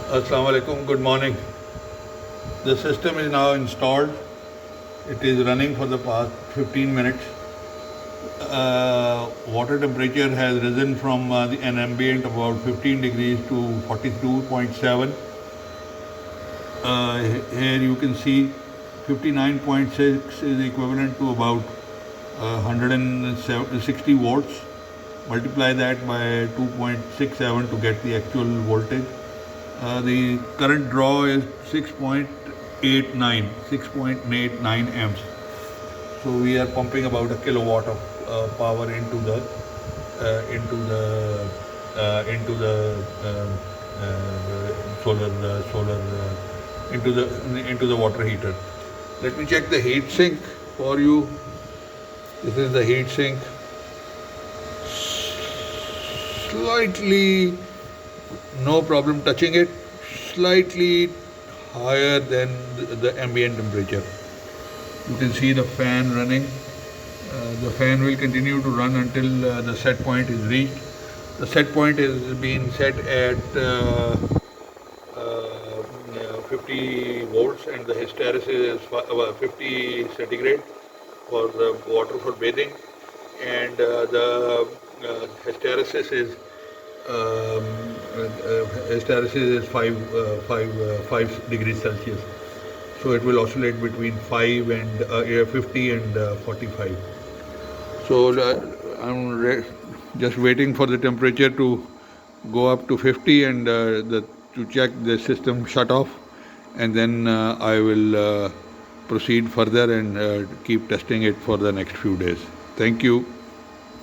Assalamu alaikum, good morning. The system is now installed. It is running for the past 15 minutes. Water temperature has risen from an ambient of about 15 degrees to 42.7. Here you can see 59.6 is equivalent to about 160 volts. Multiply that by 2.67 to get the actual voltage. The current draw is 6.89 amps. So we are pumping about a kilowatt of power into the water heater. Let me check the heat sink for you. This is the heat sink. Slightly, no problem touching it, slightly higher than the ambient temperature. You can see the fan running. The fan will continue to run until the set point is reached. The set point is being set at 50 volts and the hysteresis is 50 centigrade for the water for bathing, and the hysteresis is 5 degrees Celsius. So it will oscillate between 5 and 50 and 45. So I'm just waiting for the temperature to go up to 50 and to check the system shut off, and then I will proceed further and keep testing it for the next few days. Thank you.